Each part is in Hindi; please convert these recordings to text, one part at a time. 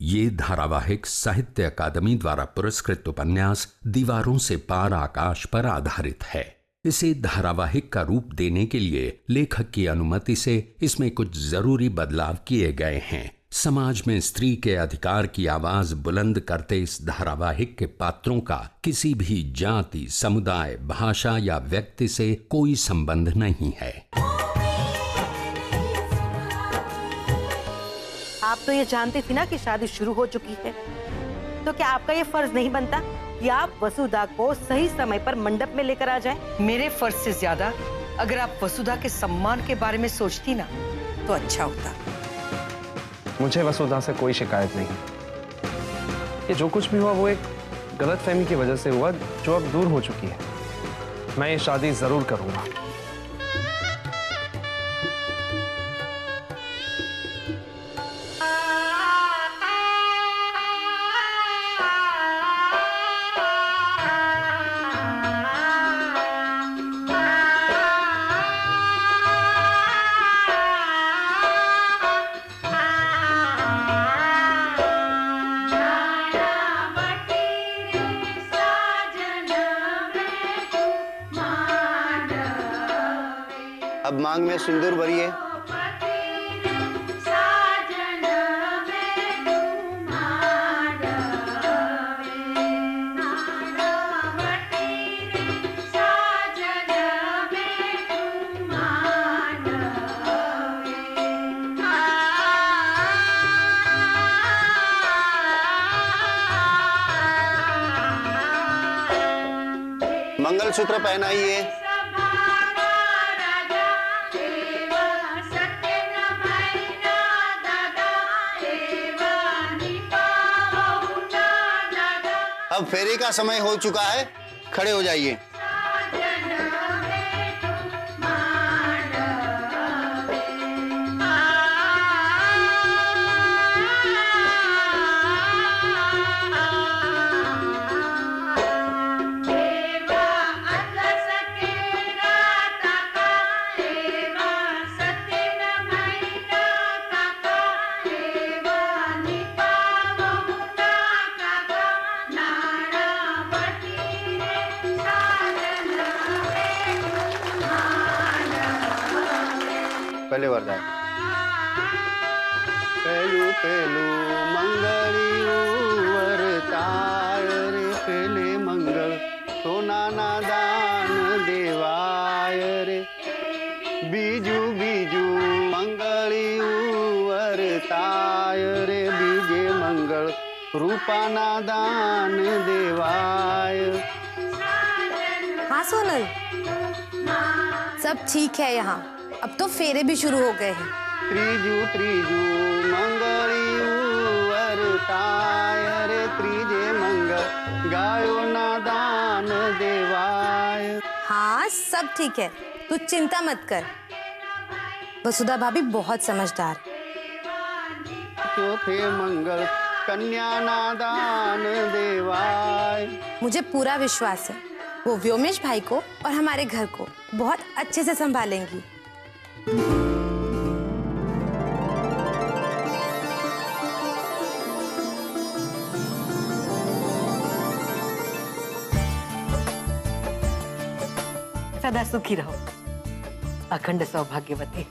ये धारावाहिक साहित्य अकादमी द्वारा पुरस्कृत उपन्यास दीवारों से पार आकाश पर आधारित है। इसे धारावाहिक का रूप देने के लिए लेखक की अनुमति से इसमें कुछ जरूरी बदलाव किए गए हैं। समाज में स्त्री के अधिकार की आवाज बुलंद करते इस धारावाहिक के पात्रों का किसी भी जाति, समुदाय, भाषा या व्यक्ति से कोई संबंध नहीं है। आप तो ये जानते थे ना कि शादी शुरू हो चुकी है, तो क्या आपका ये फर्ज नहीं बनता कि आप वसुधा को सही समय पर मंडप में लेकर आ जाएं? मेरे फर्ज से ज्यादा अगर आप वसुधा के सम्मान के बारे में सोचती ना तो अच्छा होता। मुझे वसुधा से कोई शिकायत नहीं। ये जो कुछ भी हुआ वो एक गलतफहमी की वजह से हुआ जो अब दूर हो चुकी है। मैं ये शादी जरूर करूंगा। अब मांग में सिंदूर भरिए। मंगलसूत्र पहनाइए। अब फेरे का समय हो चुका है, खड़े हो जाइए। पहले वरदान। पेलू पेलू मंगली वरताय रे, पेले मंगल सोना नादान देवाय रे। बीजू बीजू मंगली वरताय रे, बीजे मंगल रूपा नादान देवाय। हाँ सोनल, सब ठीक है यहाँ। अब तो फेरे भी शुरू हो गए हैं। त्रिजू त्रिजू मंगली वरताय रे, त्रिजे मंगल गायो नादान देवाय। हाँ सब ठीक है, तू चिंता मत कर। वसुधा भाभी बहुत समझदार। चौथे मंगल कन्या नादान देवाय। मुझे पूरा विश्वास है वो व्योमेश भाई को और हमारे घर को बहुत अच्छे से संभालेंगी। सदा सुखी रहो, अखंड सौभाग्यवती।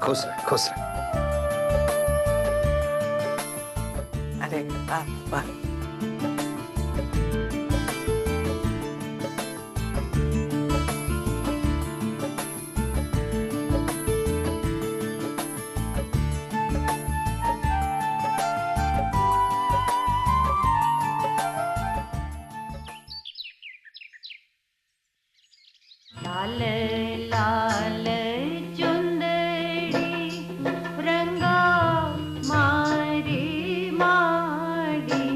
खुश रहे, खुश रहे। अरे वाह। लाल लाल चुंदड़ी रंगा मारी मारी,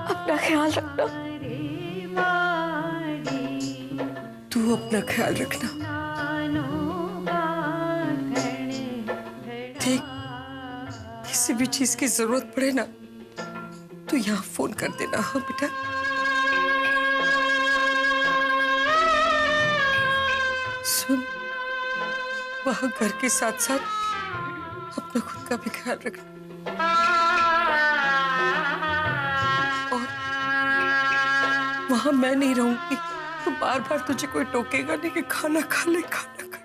अपना ख्याल रखना। तू अपना ख्याल रखना। ठीक, किसी भी चीज की जरूरत पड़े ना तो यहाँ फोन कर देना। हाँ बेटा। सुन, वहां घर के साथ साथ अपना खुद का भी ख्याल रखना। और वहां मैं नहीं रहूंगी तो बार बार तुझे कोई टोकेगा नहीं कि खाना खा ले, खाना खा।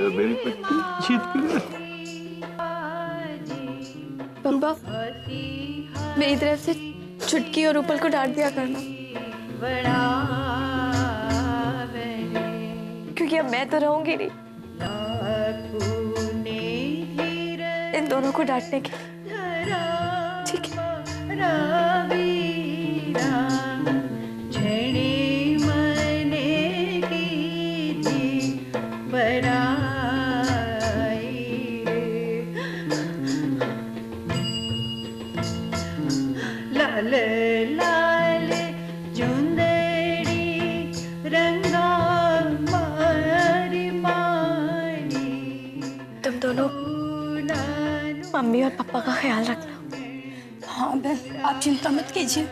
मेरी बच्ची जीत गई। पापा, मेरी तरफ से छुटकी और उपल को डांट दिया करना, क्योंकि अब मैं तो रहूंगी नहीं इन दोनों को डांटने के। ठीक है। लाल लाल चुंदड़ी रंगा मारी मारी। तुम दोनों मम्मी और पापा का ख्याल रखना। हाँ बहन, आप चिंता मत कीजिए,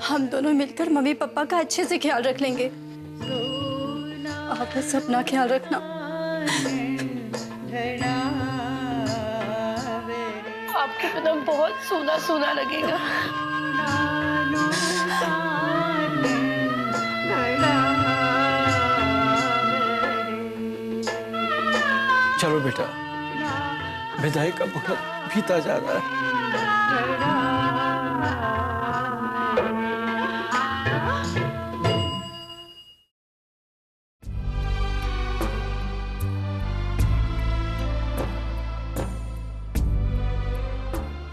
हम दोनों मिलकर मम्मी पापा का अच्छे से ख्याल रख लेंगे। आप बस अपना ख्याल रखना। आपके बिना बहुत सूना सूना लगेगा। चलो बेटा, विदाई का वक्त बीता जा रहा है।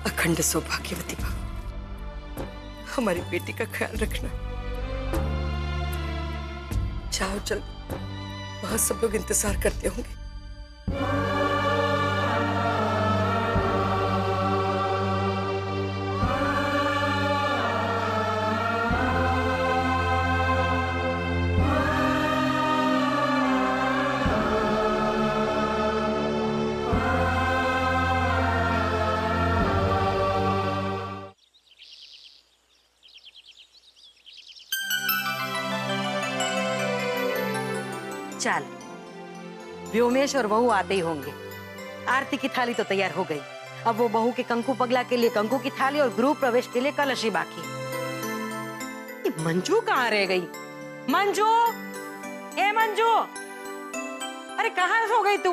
अखंड सौभाग्यवती भव, हमारी बेटी का ख्याल रखना। जाओ चल, वहां सब लोग इंतजार करते होंगे। चल, व्योमेश और बहू आते ही होंगे। आरती की थाली तो तैयार हो गई, अब वो बहू के कंकु पगला के लिए कंकु की थाली और गृह प्रवेश के लिए कलशी बाकी। ये मंजू कहाँ रह गई? मंजू, ए मंजू, अरे कहाँ सो गई तू?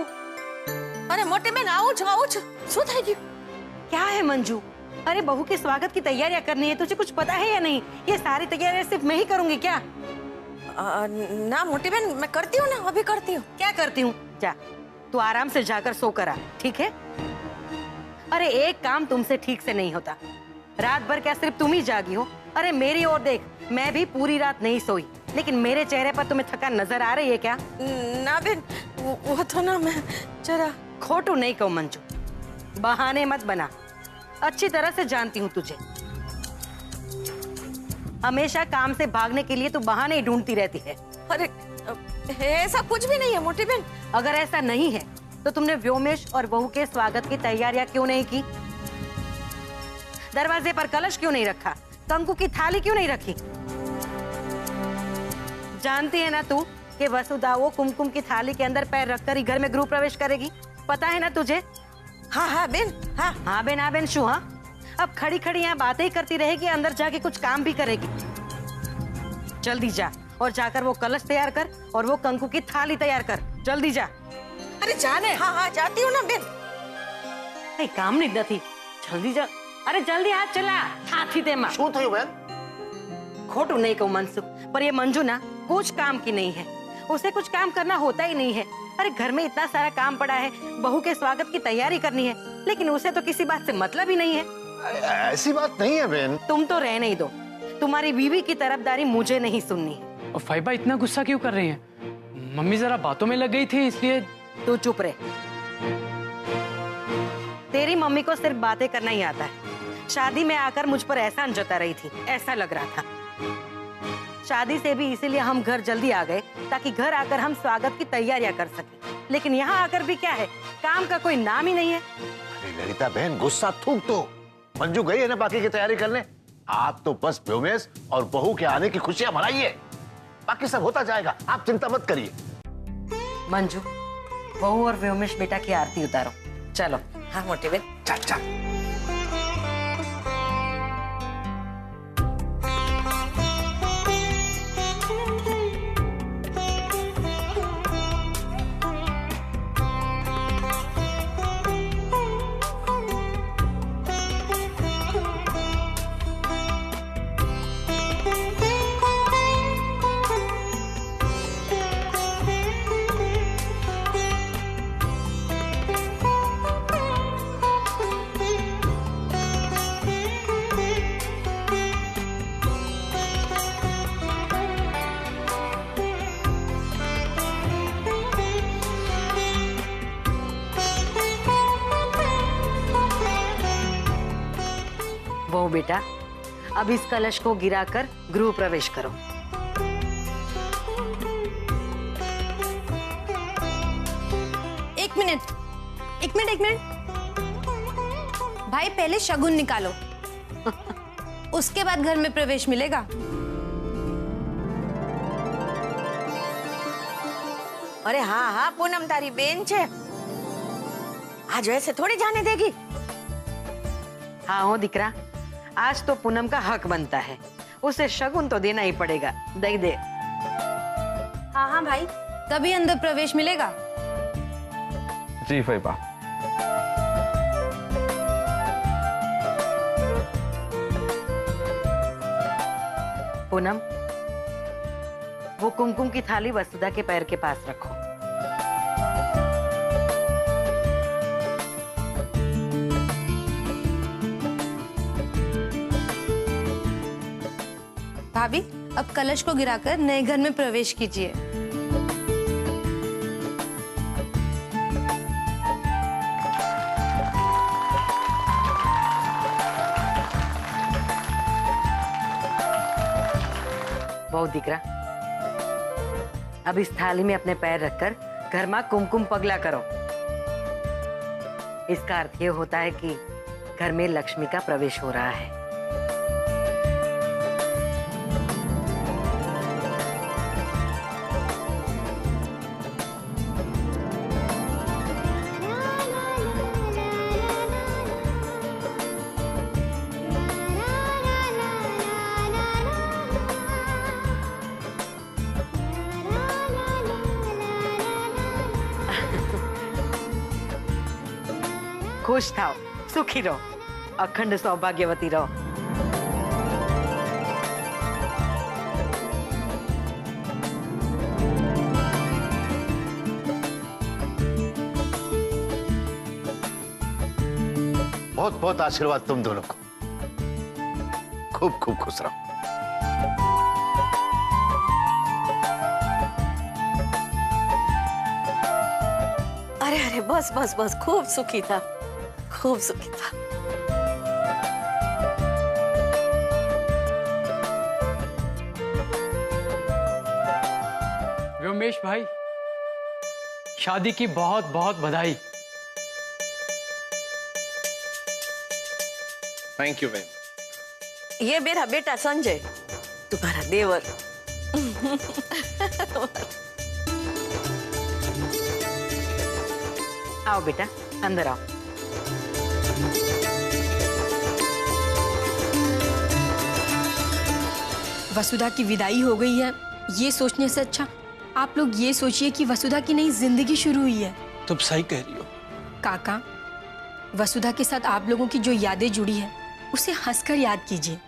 अरे मोटे में आऊं सो था जी। क्या है मंजू? अरे बहू के स्वागत की तैयारियां करनी है, तुझे कुछ पता है या नहीं? ये सारी तैयारियां सिर्फ मैं ही करूंगी क्या? ना मोटी बहन, मैं करती हूँ ना, अभी करती हूँ। क्या करती हूँ? जा, तू आराम से जाकर सो कर आ, ठीक है? अरे एक काम तुमसे ठीक से नहीं होता, रात भर क्या सिर्फ तुम ही जागी हो? अरे मेरी ओर देख, मैं भी पूरी रात नहीं सोई, लेकिन मेरे चेहरे पर तुम्हें थकान नजर आ रही है क्या? ना बहन, वो तो ना मैं जरा। खोटू नहीं कहूँ मंजू, बहाने मत बना, अच्छी तरह से जानती हूँ तुझे। हमेशा काम से भागने के लिए तू बहाने ही ढूंढती रहती है। अरे ऐसा कुछ भी नहीं है मोटी बहन। अगर ऐसा नहीं है तो तुमने व्योमेश और बहू के स्वागत की तैयारियां क्यों नहीं की? दरवाजे पर कलश क्यों नहीं रखा? कंकु की थाली क्यों नहीं रखी? जानती है ना तू कि वसुधा वो कुमकुम की थाली के अंदर पैर रखकर ही घर में गृह प्रवेश करेगी? पता है ना तुझे? हाँ हाँ बेन, हाँ हाँ बेन, हाँ बेन शू? हाँ, अब खड़ी खड़ी यहाँ बातें ही करती रहेगी, अंदर जाके कुछ काम भी करेगी? जल्दी जा और जाकर वो कलश तैयार कर और वो कंकु की थाली तैयार कर, जल्दी जा। अरे जाने। हाँ हाँ जाती हूँ ना बेन। કઈ કામની જ નથી. જલ્દી જલ, અરે જલ્દી હાથ ચલા. હાથી તેમાં શું થયું બેન? खोटू नहीं कहूँ मनसुख, पर ये मंजू ना कुछ काम की नहीं है. उसे कुछ काम करना होता ही नहीं है. अरे घर में इतना सारा काम पड़ा है, बहू के स्वागत की तैयारी करनी है, लेकिन उसे तो किसी बात से मतलब ही नहीं है. ऐसी बात नहीं है बहन. तुम तो रहने ही दो. तुम्हारी बीवी की तरफदारी मुझे नहीं सुननी है. और फाइबा इतना गुस्सा क्यों कर रही हैं? मम्मी जरा बातों में लग गई थी इसलिए. तू चुप रहे. तेरी मम्मी को सिर्फ बातें करना ही आता है. शादी में आकर मुझ पर एहसान जता रही थी, ऐसा लग रहा था. शादी से भी इसीलिए हम घर जल्दी आ गए ताकि घर आकर हम स्वागत की तैयारियां कर सकें. लेकिन यहाँ आकर भी क्या है, काम का कोई नाम ही नहीं है. अरे ललिता बहन, गुस्सा थूक दो. मंजू गई है ना बाकी की तैयारी करने. आप तो बस व्योमेश और बहू के आने की खुशियां मनाइए, बाकी सब होता जाएगा. आप चिंता मत करिए. मंजू, बहू और व्योमेश बेटा की आरती उतारो. चलो. हाँ मोटे बेन, चल चल. बहू बेटा, अब इस कलश को गिराकर गृह प्रवेश करो. एक मिनट. भाई पहले शगुन निकालो. उसके बाद घर में प्रवेश मिलेगा. अरे हाँ हाँ पूनम तारी बेन छे, आज वैसे थोड़ी जाने देगी. हाँ हो दिकरा, आज तो पूनम का हक बनता है. उसे शगुन तो देना ही पड़ेगा. दे दे. हाँ हाँ भाई, तभी अंदर प्रवेश मिलेगा. जी फैबा. पूनम, वो कुमकुम की थाली वसुधा के पैर के पास रखो. भाभी, अब कलश को गिराकर नए घर में प्रवेश कीजिए. बहुत दिकरा, अब इस थाली में अपने पैर रखकर घर में कुमकुम पगला करो. इसका अर्थ ये होता है कि घर में लक्ष्मी का प्रवेश हो रहा है. खुश થાઓ, સુખી રહો, અખંડ સૌભાગ્યવતી રહો. बहुत बहुत आशीर्वाद तुम दोनों को. खूब खूब खुश रहो. अरे अरे बस बस बस, खूब सुखी था, खूब सुखी था. व्योमेश भाई, शादी की बहुत बहुत बधाई. थैंक यू बहन. ये मेरा बेटा संजय, तुम्हारा देवर. आओ बेटा, अंदर आओ. वसुधा की विदाई हो गई है, ये सोचने से अच्छा आप लोग ये सोचिए कि वसुधा की नई जिंदगी शुरू हुई है. तुम सही कह रही हो. काका, वसुधा के साथ आप लोगों की जो यादें जुड़ी हैं उसे हंसकर याद कीजिए।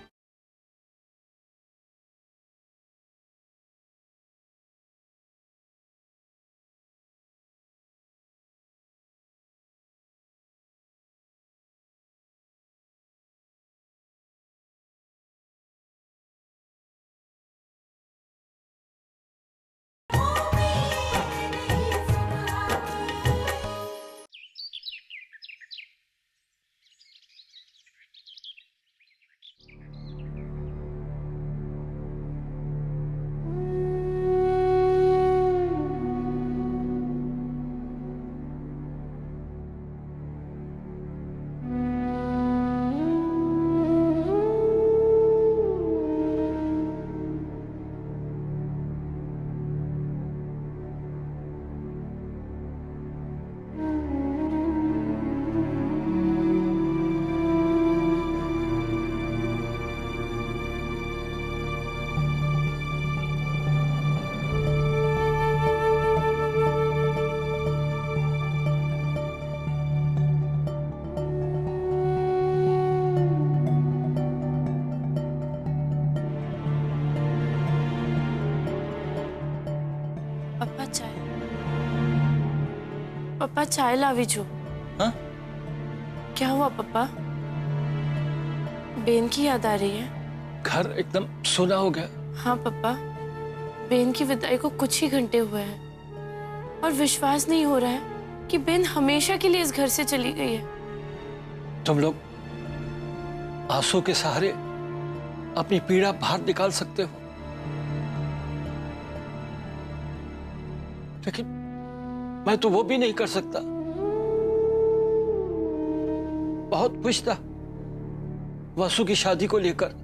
पप्पा चाय। पप्पा चाय लावी जो। हाँ? क्या हुआ पप्पा? बेन की याद आ रही है? घर एकदम सूना हो गया। हाँ पप्पा, बेन की विदाई को कुछ ही घंटे हुए हैं और विश्वास नहीं हो रहा है कि बेन हमेशा के लिए इस घर से चली गई है। तुम लोग आंसू के सहारे अपनी पीड़ा बाहर निकाल सकते हो, लेकिन मैं तो वो भी नहीं कर सकता। बहुत खुश था वसु की शादी को लेकर,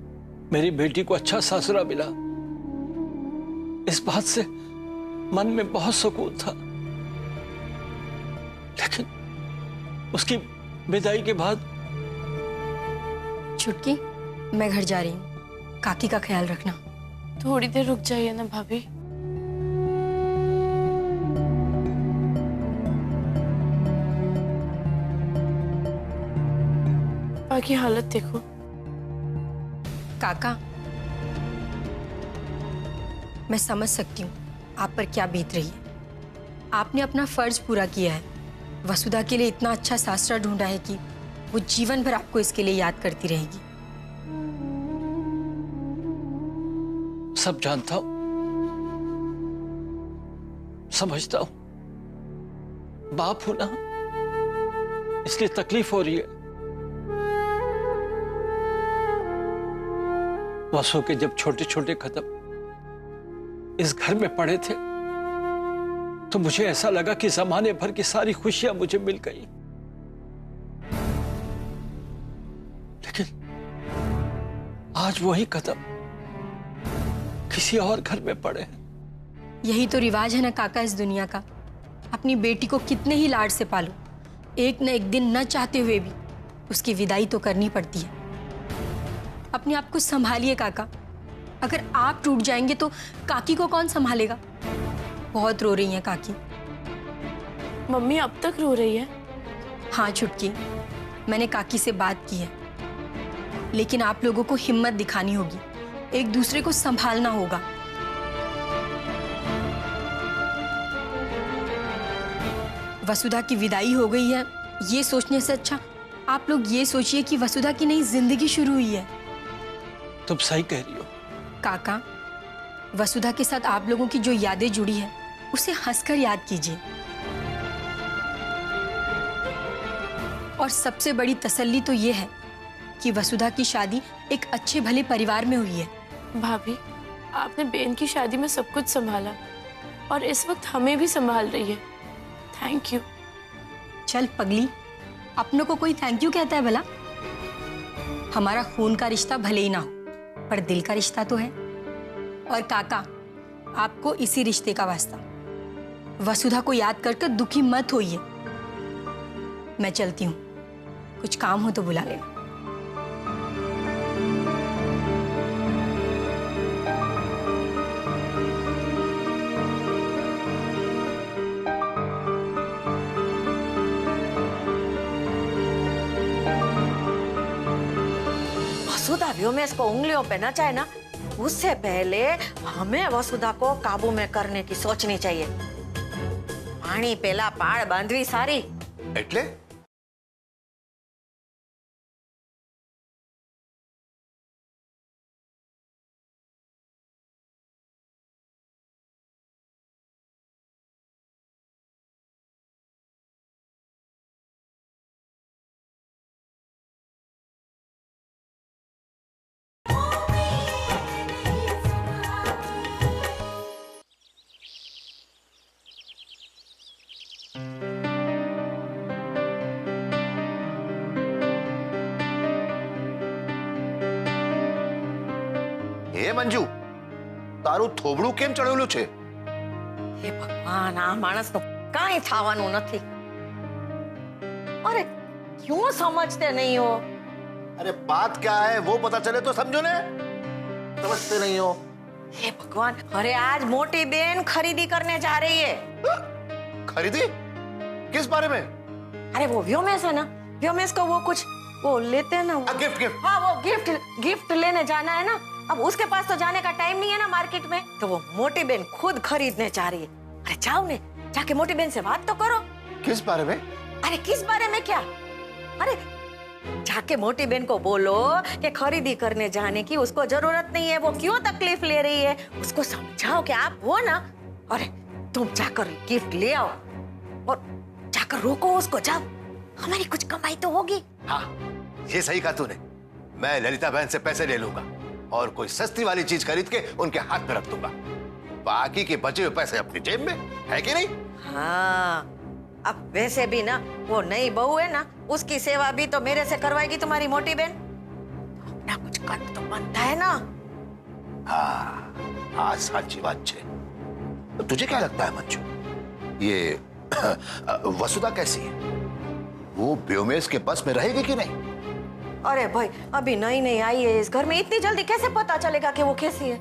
मेरी बेटी को अच्छा ससुरा मिला, इस बात से मन में बहुत सुकून था। लेकिन उसकी विदाई के बाद छुटकी, मैं घर जा रही हूँ, काकी का ख्याल रखना। थोड़ी देर रुक जाइए ना भाभी। पापा की हालत देखो। काका, मैं समझ सकती हूँ आप पर क्या बीत रही है। आपने अपना फर्ज पूरा किया है, वसुधा के लिए इतना अच्छा सासरा ढूंढा है कि वो जीवन भर आपको इसके लिए याद करती रहेगी। सब जानता हूं, समझता हूं, बाप हूं ना, इसलिए तकलीफ हो रही है। वसु के जब छोटे छोटे कदम इस घर में पड़े थे तो मुझे ऐसा लगा कि जमाने भर की सारी खुशियां मुझे मिल गई, लेकिन आज वही कदम किसी और घर में पड़े हैं। यही तो रिवाज है ना काका इस दुनिया का। अपनी बेटी को कितने ही लाड से पालो, एक न एक दिन न चाहते हुए भी उसकी विदाई तो करनी पड़ती है। अपने आप को संभालिए काका, अगर आप टूट जाएंगे तो काकी को कौन संभालेगा। बहुत रो रही हैं काकी। मम्मी अब तक रो रही है? हाँ छुटकी, मैंने काकी से बात की है, लेकिन आप लोगों को हिम्मत दिखानी होगी, एक दूसरे को संभालना होगा। वसुधा की विदाई हो गई है, ये सोचने से अच्छा आप लोग ये सोचिए कि वसुधा की नई जिंदगी शुरू हुई है। तुम सही कह रही हो काका, वसुधा के साथ आप लोगों की जो यादें जुड़ी हैं उसे हंसकर याद कीजिए। और सबसे बड़ी तसल्ली तो ये है कि वसुधा की शादी एक अच्छे भले परिवार में हुई है। भाभी, आपने बेन की शादी में सब कुछ संभाला और इस वक्त हमें भी संभाल रही है। Thank you. चल पगली, अपनों को कोई थैंक यू कहता है भला? हमारा खून का रिश्ता भले ही ना हो, पर दिल का रिश्ता तो है। और काका, आपको इसी रिश्ते का वास्ता, वसुधा को याद कर दुखी मत होइए। मैं चलती हूँ, कुछ काम हो तो बुला लेना। वसुधा व्योमेश को उंगलियों पे नचाए ना, उससे पहले हमें वसुधा को काबू में करने की सोचनी चाहिए। पानी पेला पाड़ बांधवी सारी। એટલે એ મંજુ, તારું થોબડું કેમ ચડેલું છે? हे भगवान, आ मानस तो काई थावानु नहीं। अरे क्यों समझते नहीं हो? अरे बात क्या है वो पता चले तो समझो ने। समझते नहीं हो? हे भगवान, अरे आज मोटी बहन खरीदी करने जा रही है। खरीदी? किस बारे में? अरे वो व्योमेश है ना, व्योमेश को वो कुछ वो लेते हैं ना वो। Gift gift. हाँ वो गिफ्ट लेने जाना है ना। अब उसके पास तो जाने का टाइम नहीं है ना मार्केट में, तो वो मोटी बहन खुद खरीदने जा रही है। अरे जाओ ने, जाके मोटी बहन से बात तो करो। किस बारे में? अरे किस बारे में क्या? अरे जाके मोटी बहन को बोलो कि खरीदी करने जाने की उसको जरूरत नहीं है, वो क्यों तकलीफ ले रही है। उसको समझाओ कि आप हो ना, अरे तुम जाकर गिफ्ट ले आओ और जाकर रोको उसको। जाओ, हमारी कुछ कमाई तो होगी। हाँ ये सही कहा तूने। मैं ललिता बहन से पैसे ले लूंगा और कोई सस्ती वाली चीज खरीद के उनके हाथ में रख दूंगा। बाकी के बचे हुए पैसे अपनी जेब में, है कि नहीं? हाँ, अब वैसे भी ना वो नई बहू है ना, उसकी सेवा भी तो मेरे से करवाएगी तुम्हारी मोटी बहन। तो अपना कुछ कर तो बनता है ना। हाँ हाँ साची बात छे। तो तुझे क्या लगता है मंजू, ये वसुधा कैसी है? वो व्योमेश के बस में रहेगी कि नहीं? अरे भाई, अभी नई नई आई है इस घर में, इतनी जल्दी कैसे पता चलेगा कि वो कैसी है?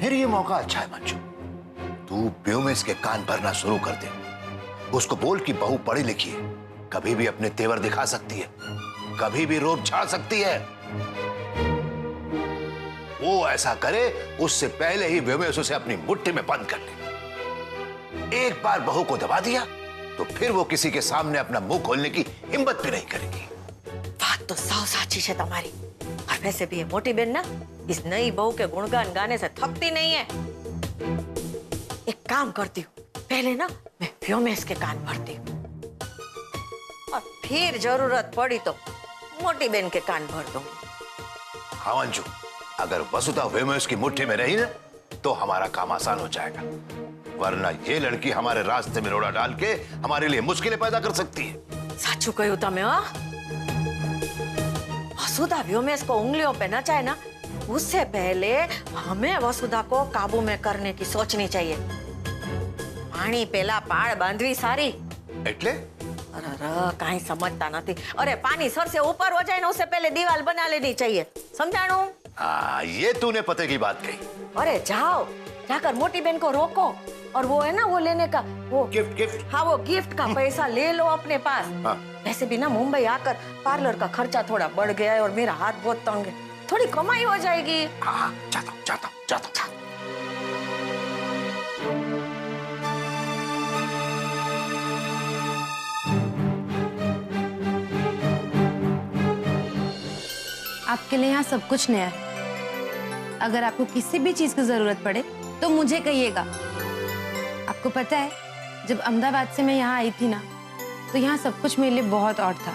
फिर ये मौका अच्छा है मंजू, तू व्योमेश के कान भरना शुरू कर दे। उसको बोल कि बहू पढ़ी लिखी है, कभी भी अपने तेवर दिखा सकती है, कभी भी रोब झाड़ सकती है। वो ऐसा करे उससे पहले ही व्योमेश उसे अपनी मुट्ठी में बंद कर ले। एक बार बहू को दबा दिया तो फिर वो किसी के सामने अपना मुंह खोलने की हिम्मत भी नहीं करेगी। बात तो साव साची है तुम्हारी। और वैसे भी ये मोटी बहन ना इस नई बहू के गुणगान गाने से थकती नहीं है। एक काम करती हूँ, पहले ना मैं व्योमेश के कान भरती हूँ और फिर जरूरत पड़ी तो मोटी बहन के कान भर दूंगी। हाँ मंजू, अगर वसुधा व्योमेश की मुट्ठी में रही ना तो हमारा काम आसान हो जाएगा, वरना ये लड़की हमारे रास्ते में रोड़ा डाल के हमारे लिए मुश्किलें पैदा कर सकती है। साचू कहूं तमे? वसुधा व्योमेश को उंगलियों पे नचाए ना, उससे पहले हमें वसुधा को काबू में करने की सोचनी चाहिए। पानी पेला पाड़ बांधवी सारी। એટલે? अरे कहीं समझता नहीं। अरे पानी सर से ऊपर हो जाए ना, उससे पहले दीवार बना लेनी चाहिए, समझाणू? हाँ ये तूने पते की बात कही। अरे जाओ, जाकर मोटी बहन को रोको और वो है ना वो लेने का वो गिफ्ट। हाँ वो गिफ्ट का पैसा ले लो अपने पास। हाँ। वैसे भी ना मुंबई आकर पार्लर का खर्चा थोड़ा बढ़ गया है और मेरा हाथ बहुत तंग है, थोड़ी कमाई हो जाएगी। हाँ जाता। आपके लिए यहाँ सब कुछ नया है। अगर आपको किसी भी चीज की जरूरत पड़े तो मुझे कहिएगा। आपको पता है, जब अहमदाबाद से मैं यहाँ आई थी ना, तो यहाँ सब कुछ मेरे लिए बहुत और था।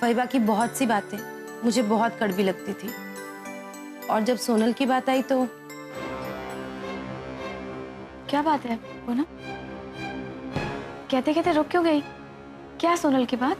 फहीबा की बहुत सी बातें मुझे बहुत कड़वी लगती थी, और जब सोनल की बात आई तो क्या बात है पूनम? कहते कहते रुक क्यों गई? क्या सोनल की बात?